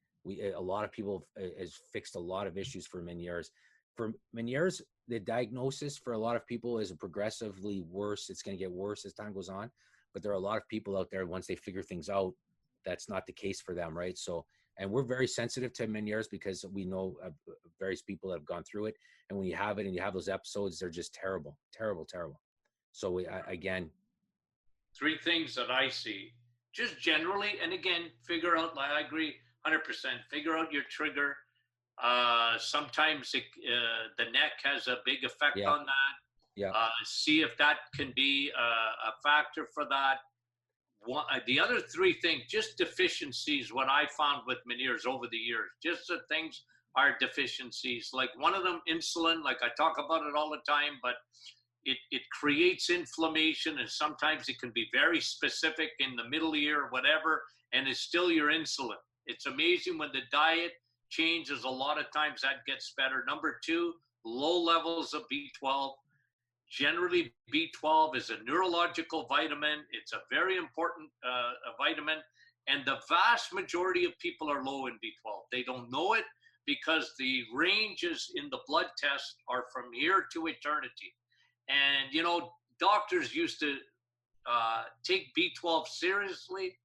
a lot of people has fixed a lot of issues for Meniere's. For Meniere's, the diagnosis for a lot of people is progressively worse. It's going to get worse as time goes on. But there are a lot of people out there, once they figure things out, that's not the case for them, right? So, and we're very sensitive to Meniere's because we know various people that have gone through it. And when you have it and you have those episodes, they're just terrible, terrible, terrible. So again. 3 things that I see, just generally, and again, figure out, I agree 100%, figure out your trigger. Sometimes the neck has a big effect on that. Yeah. See if that can be a factor for that. the other three things, just deficiencies, what I found with Meniere's over the years, just the things are deficiencies. Like one of them, insulin, like I talk about it all the time, but it creates inflammation, and sometimes it can be very specific in the middle ear or whatever, and it's still your insulin. It's amazing when the diet changes, a lot of times that gets better. Number two, low levels of B12. Generally, B12 is a neurological vitamin. It's a very important vitamin, and the vast majority of people are low in B12. They don't know it because the ranges in the blood test are from here to eternity. And, you know, doctors used to take B12 seriously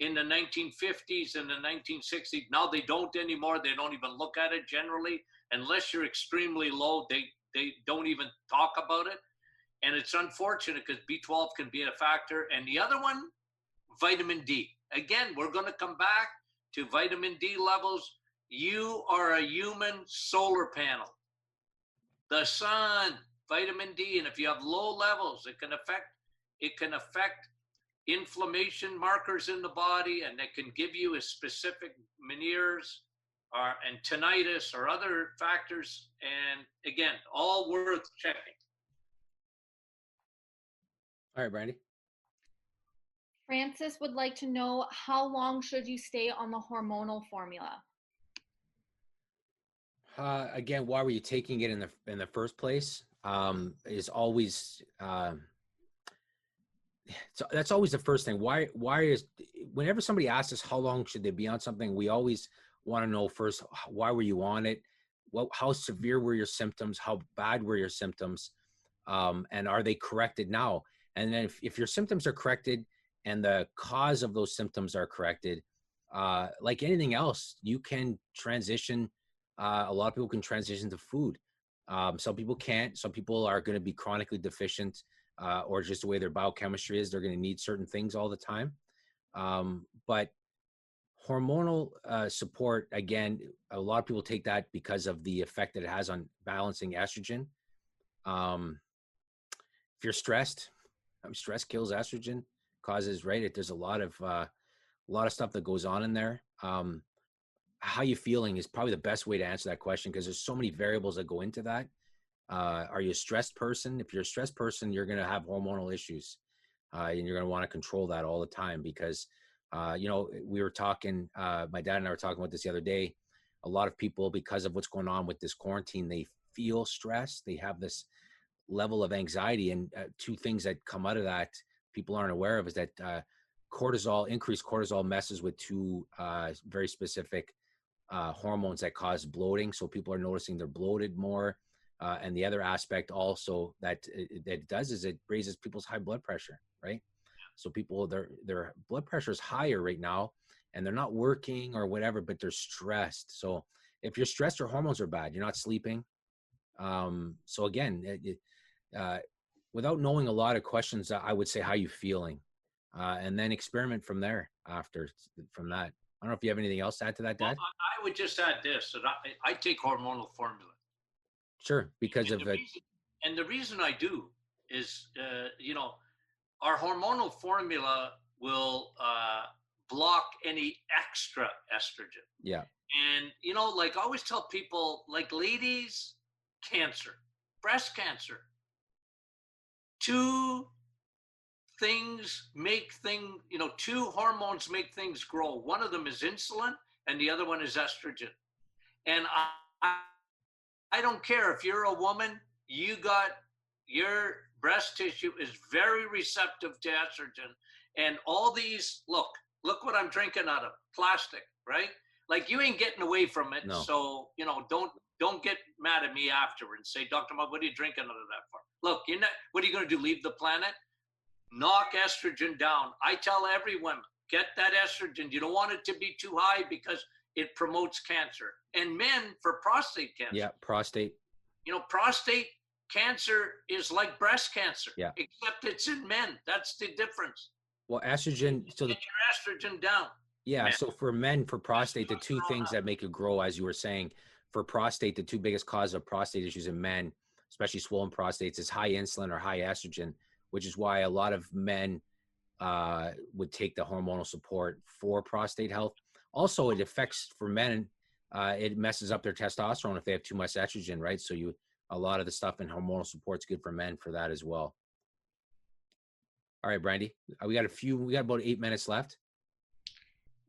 in the 1950s and the 1960s. Now they don't anymore. They don't even look at it generally. Unless you're extremely low, they don't even talk about it. And it's unfortunate because B12 can be a factor. And the other one, vitamin D. Again, we're going to come back to vitamin D levels. You are a human solar panel. The sun, vitamin D, and if you have low levels, it can affect inflammation markers in the body, and it can give you a specific Meniere's and tinnitus or other factors. And again, all worth checking. All right, Brandy. Francis would like to know, how long should you stay on the hormonal formula? Again, why were you taking it in the first place? Is always so that's always the first thing. Why is, whenever somebody asks us how long should they be on something, we always want to know first, why were you on it? How severe were your symptoms? How bad were your symptoms? And are they corrected now? And then if your symptoms are corrected and the cause of those symptoms are corrected, like anything else, you can transition. A lot of people can transition to food. Some people can't. Some people are going to be chronically deficient, or just the way their biochemistry is. They're going to need certain things all the time. But hormonal support, again, a lot of people take that because of the effect that it has on balancing estrogen. If you're stressed, stress kills estrogen, causes, right? There's a lot of stuff that goes on in there. How you feeling is probably the best way to answer that question, because there's so many variables that go into that. Are you a stressed person? If you're a stressed person, you're going to have hormonal issues, and you're going to want to control that all the time, because, you know, we were talking, my dad and I were talking about this the other day. A lot of people, because of what's going on with this quarantine, they feel stressed. They have this level of anxiety, and two things that come out of that people aren't aware of is that increased cortisol messes with two very specific hormones that cause bloating. So people are noticing they're bloated more. And the other aspect also that it does is it raises people's high blood pressure, right? So people, their blood pressure is higher right now, and they're not working or whatever, but they're stressed. So if you're stressed, your hormones are bad. You're not sleeping. So again, without knowing a lot of questions, I would say, how you feeling? And then experiment from there from that. I don't know if you have anything else to add to that, Dad? Well, I would just add this, that I take hormonal formula. Sure, because of it. And the reason I do is, you know, our hormonal formula will block any extra estrogen. Yeah. And, you know, like I always tell people, like ladies, cancer, breast cancer, two hormones make things grow. One of them is insulin and the other one is estrogen. And I don't care if you're a woman, your breast tissue is very receptive to estrogen. And all these, look what I'm drinking out of, plastic, right? Like you ain't getting away from it. No. So, you know, don't get mad at me after and say, Dr. Mug, what are you drinking out of that for? Look, what are you going to do? Leave the planet? Knock estrogen down. I tell every woman, get that estrogen. You don't want it to be too high because it promotes cancer. And men, for prostate cancer. Yeah, prostate. You know, prostate cancer is like breast cancer. Yeah. Except it's in men. That's the difference. Well, estrogen. So get your estrogen down. Yeah. Men. So for men, for prostate, the two things that make it grow, as you were saying, for prostate, the two biggest causes of prostate issues in men, especially swollen prostates, is high insulin or high estrogen, which is why a lot of men would take the hormonal support for prostate health. Also, it affects for men, it messes up their testosterone if they have too much estrogen, right? So a lot of the stuff in hormonal support is good for men for that as well. All right, Brandy, we got about 8 minutes left.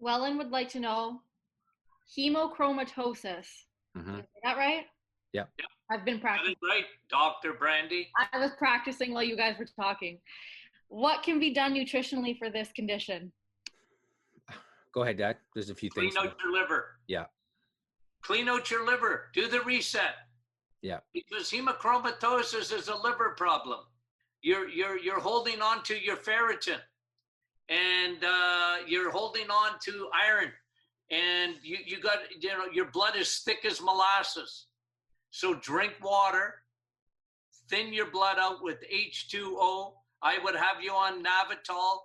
Wellen would like to know hemochromatosis. Mm-hmm. Is that right? Yep. I've been practicing. That is right, Dr. Brandy. I was practicing while you guys were talking. What can be done nutritionally for this condition? Go ahead, Dad. There's a few things. Clean out your liver. Yeah. Clean out your liver. Do the reset. Yeah. Because hemochromatosis is a liver problem. You're holding on to your ferritin, and you're holding on to iron, and you got, your blood is thick as molasses. So drink water, thin your blood out with H2O. I would have you on Navitol,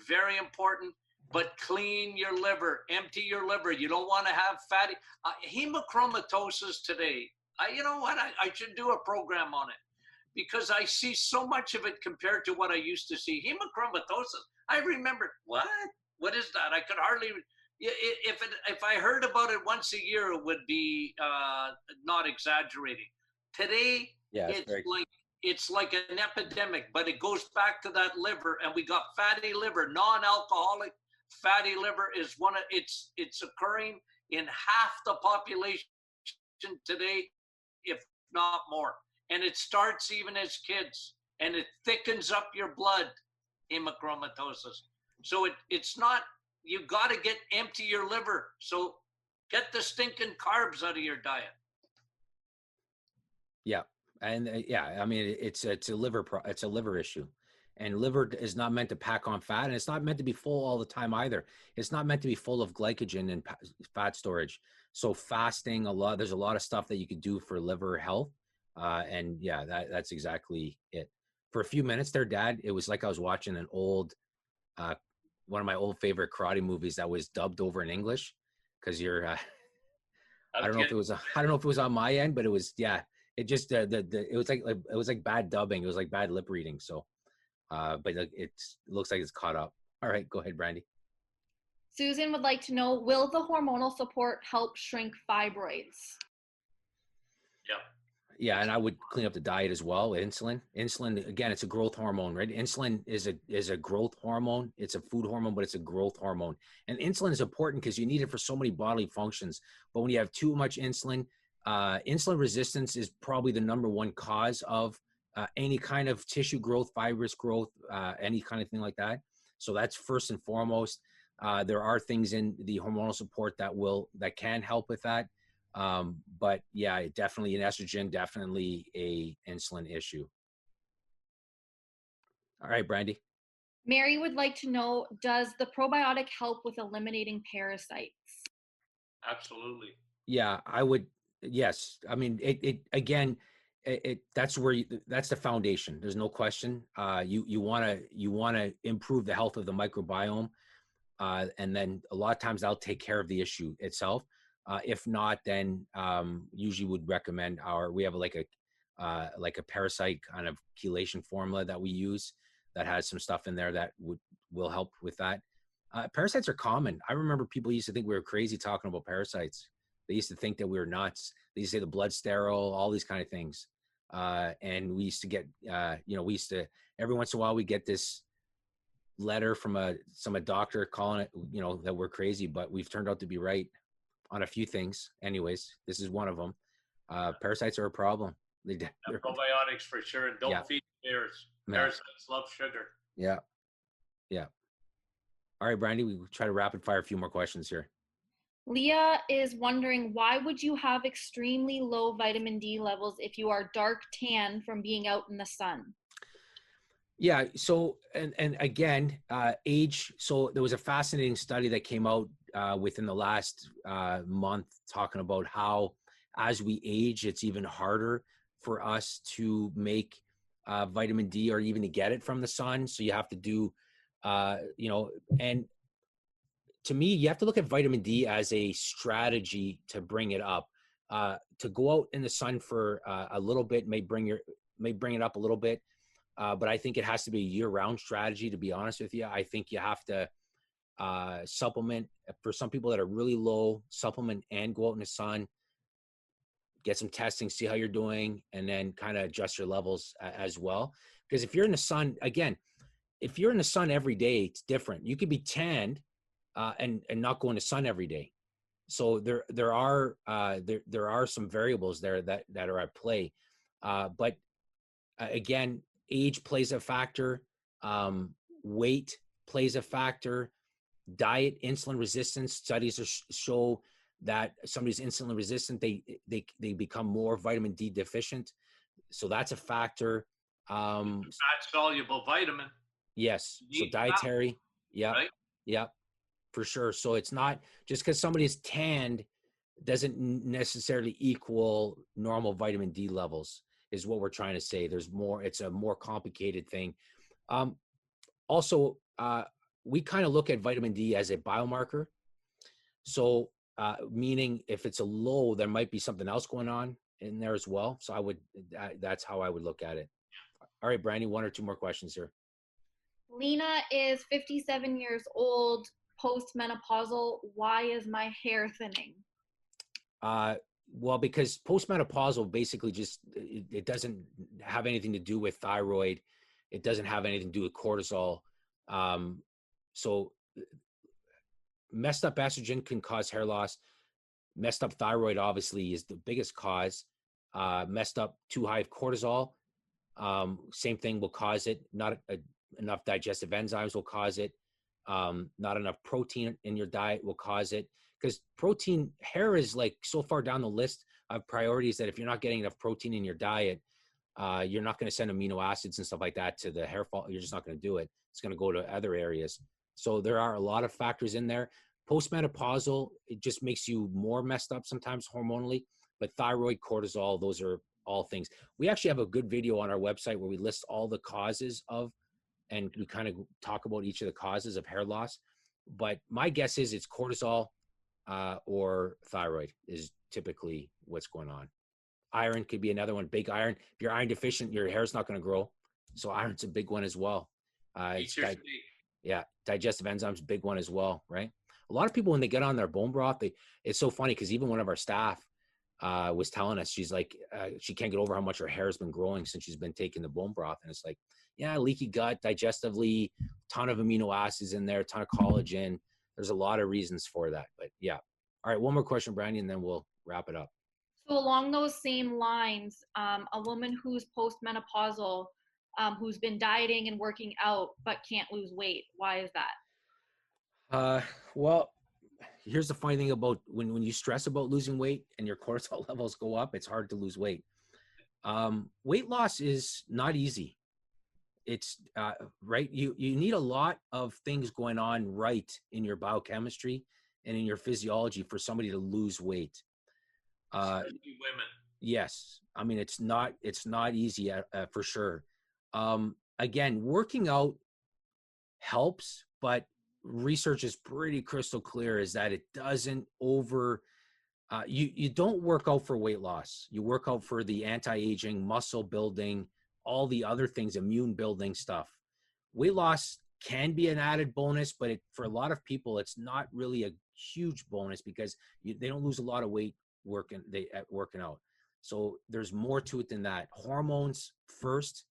very important, but clean your liver, empty your liver. You don't want to have fatty, hemochromatosis today. You know what, I should do a program on it because I see so much of it compared to what I used to see. Hemochromatosis, I remember, what is that? I could hardly, if I heard about it once a year, it would be not exaggerating. Today, yeah, it's like an epidemic, but it goes back to that liver, and we got fatty liver, non-alcoholic fatty liver is it's occurring in half the population today, if not more. And it starts even as kids, and it thickens up your blood, hemochromatosis. So it's not, you got to empty your liver. So get the stinking carbs out of your diet. Yeah. And I mean, it's a liver issue, and liver is not meant to pack on fat, and it's not meant to be full all the time either. It's not meant to be full of glycogen and fat storage. So fasting, there's a lot of stuff that you could do for liver health. And yeah, that's exactly it. For a few minutes there, Dad, it was like I was watching an old, one of my old favorite karate movies that was dubbed over in English. Cause I don't know if it was on my end, but it was, yeah. It just it was like bad dubbing. It was like bad lip reading. So, but it looks like it's caught up. All right, go ahead, Brandy. Susan would like to know: will the hormonal support help shrink fibroids? Yeah. Yeah, and I would clean up the diet as well. Insulin again, it's a growth hormone, right? Insulin is a growth hormone. It's a food hormone, but it's a growth hormone. And insulin is important because you need it for so many bodily functions. But when you have too much insulin, insulin resistance is probably the #1 cause of any kind of tissue growth, fibrous growth, any kind of thing like that. So that's first and foremost. There are things in the hormonal support that can help with that. But yeah, definitely an estrogen, definitely a insulin issue. All right, Brandy. Mary would like to know: does the probiotic help with eliminating parasites? Absolutely. Yeah, I would. Yes. I mean, that's that's the foundation. There's no question. You want to improve the health of the microbiome. And then a lot of times that'll take care of the issue itself. If not, then usually would recommend we have like a parasite kind of chelation formula that we use that has some stuff in there that will help with that. Parasites are common. I remember people used to think we were crazy talking about parasites. They used to think that we were nuts. They used to say the blood's sterile, all these kind of things. And we used to get, every once in a while we get this letter from a doctor calling it, that we're crazy, but we've turned out to be right on a few things. Anyways, this is one of them. Parasites are a problem. Probiotics for sure. And don't feed bears. Parasites love sugar. Yeah. Yeah. All right, Brandy, we try to rapid fire a few more questions here. Leah is wondering, why would you have extremely low vitamin D levels if you are dark tan from being out in the sun? Yeah. So, and again, age. So there was a fascinating study that came out within the last month talking about how as we age, it's even harder for us to make vitamin D or even to get it from the sun. So you have to do, and to me, you have to look at vitamin D as a strategy to bring it up. To go out in the sun for a little bit may bring it up a little bit, But I think it has to be a year-round strategy, to be honest with you. I think you have to supplement. For some people that are really low, supplement and go out in the sun, get some testing, see how you're doing, and then kind of adjust your levels as well. Because if you're in the sun, again, if you're in the sun every day, it's different. You could be tanned and not go in the sun every day. So there are some variables there that are at play. But again, age plays a factor. Weight plays a factor. Diet, insulin resistance. Studies show that somebody's insulin resistant, they become more vitamin D deficient. So that's a factor. Fat soluble vitamin. Yes. So dietary. Yeah. Right? Yeah, for sure. So it's not just because somebody's tanned doesn't necessarily equal normal vitamin D levels, is what we're trying to say. There's more, it's a more complicated thing. Also, we kind of look at vitamin D as a biomarker. So meaning if it's a low, there might be something else going on in there as well. So that's how I would look at it. All right, Brandy, 1 or 2 more questions here. Lena is 57 years old, postmenopausal. Why is my hair thinning? Well, because postmenopausal basically just, it doesn't have anything to do with thyroid. It doesn't have anything to do with cortisol. So messed up estrogen can cause hair loss. Messed up thyroid obviously is the biggest cause. Messed up too high of cortisol, same thing will cause it. Not enough digestive enzymes will cause it. Not enough protein in your diet will cause it. Because protein, hair is like so far down the list of priorities that if you're not getting enough protein in your diet, you're not going to send amino acids and stuff like that to the hair fall. You're just not going to do it. It's going to go to other areas. So there are a lot of factors in there. Postmenopausal, it just makes you more messed up sometimes hormonally, but thyroid, cortisol, those are all things. We actually have a good video on our website where we list all the causes of, and we kind of talk about each of the causes of hair loss. But my guess is it's cortisol or thyroid is typically what's going on. Iron could be another one, big iron. If you're iron deficient, your hair's not going to grow. So iron's a big one as well. Yeah, digestive enzymes, big one as well, right? A lot of people, when they get on their bone broth, it's so funny because even one of our staff was telling us, she's like, she can't get over how much her hair has been growing since she's been taking the bone broth. And it's like, yeah, leaky gut, digestively, ton of amino acids in there, ton of collagen. There's a lot of reasons for that, but yeah. All right, one more question, Brandy, and then we'll wrap it up. So along those same lines, a woman who's postmenopausal, who's been dieting and working out, but can't lose weight. Why is that? Well, here's the funny thing about when you stress about losing weight and your cortisol levels go up, it's hard to lose weight. Weight loss is not easy. It's right. You need a lot of things going on right in your biochemistry and in your physiology for somebody to lose weight. Especially women. Yes. I mean, it's not easy for sure. Again, working out helps, but research is pretty crystal clear is that it doesn't you don't work out for weight loss. You work out for the anti-aging, muscle building, all the other things, immune building stuff. Weight loss can be an added bonus, but for a lot of people, it's not really a huge bonus because they don't lose a lot of weight working out. So there's more to it than that. Hormones first.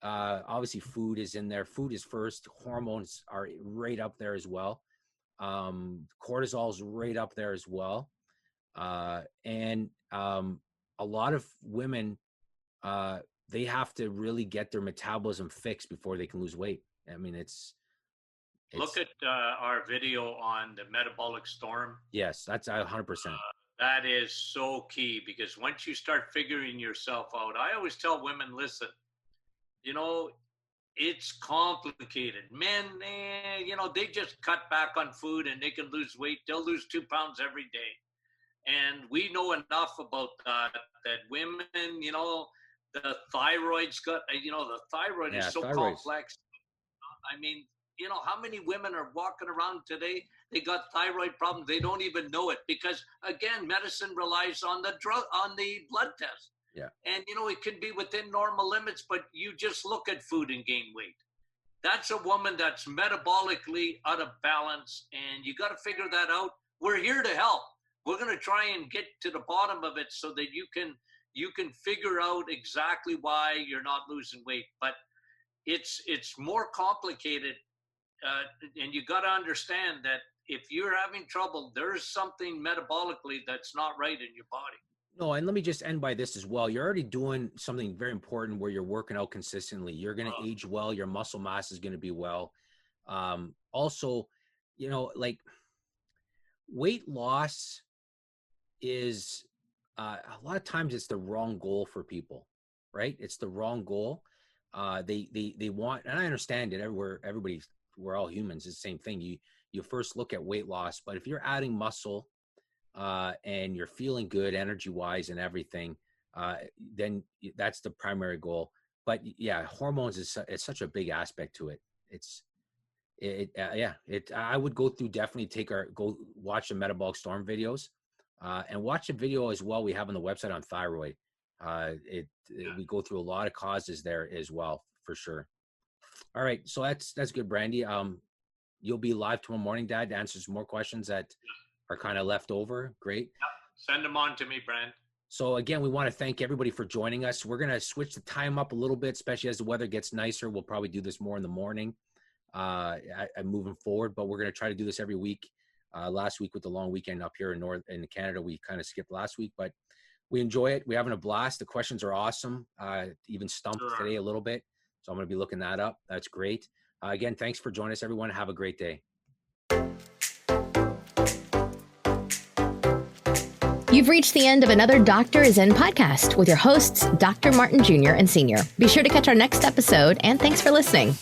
Obviously food is in there. Food is first. Hormones are right up there as well. Cortisol is right up there as well. And a lot of women, they have to really get their metabolism fixed before they can lose weight. I mean, it's look at our video on the metabolic storm. Yes, that's 100%. That is so key because once you start figuring yourself out, I always tell women, listen, you know, it's complicated. Men, you know, they just cut back on food and they can lose weight. They'll lose 2 pounds every day. And we know enough about that women, you know, the thyroid's got, you know, the thyroid is so complex. I mean, you know, how many women are walking around today? They got thyroid problems. They don't even know it because, again, medicine relies on the blood test. Yeah. And, it can be within normal limits, but you just look at food and gain weight. That's a woman that's metabolically out of balance, and you got to figure that out. We're here to help. We're going to try and get to the bottom of it so that you can figure out exactly why you're not losing weight. But it's more complicated, and you got to understand that if you're having trouble, there's something metabolically that's not right in your body. No, and let me just end by this as well. You're already doing something very important where you're working out consistently. You're going to age well. Your muscle mass is going to be well. Also, like weight loss is a lot of times it's the wrong goal for people, right? It's the wrong goal. They want, and I understand it. We're all humans. It's the same thing. You first look at weight loss, but if you're adding muscle, and you're feeling good energy-wise and everything, then that's the primary goal. But yeah, hormones it's such a big aspect to it. I would go watch the Metabolic Storm videos, and watch a video as well we have on the website on thyroid. We go through a lot of causes there as well, for sure. All right, so that's good, Brandy. You'll be live tomorrow morning, Dad, to answer some more questions that are kind of left over. Great. Yep. Send them on to me, Brand. So again, we want to thank everybody for joining us. We're going to switch the time up a little bit, especially as the weather gets nicer. We'll probably do this more in the morning moving forward, but we're going to try to do this every week. Last week with the long weekend up here in Canada, we kind of skipped last week, but we enjoy it. We're having a blast. The questions are awesome. Even stumped today a little bit. So I'm going to be looking that up. That's great. Again, thanks for joining us, everyone. Have a great day. You've reached the end of another Doctor is In podcast with your hosts, Dr. Martin Jr. and Sr. Be sure to catch our next episode, and thanks for listening.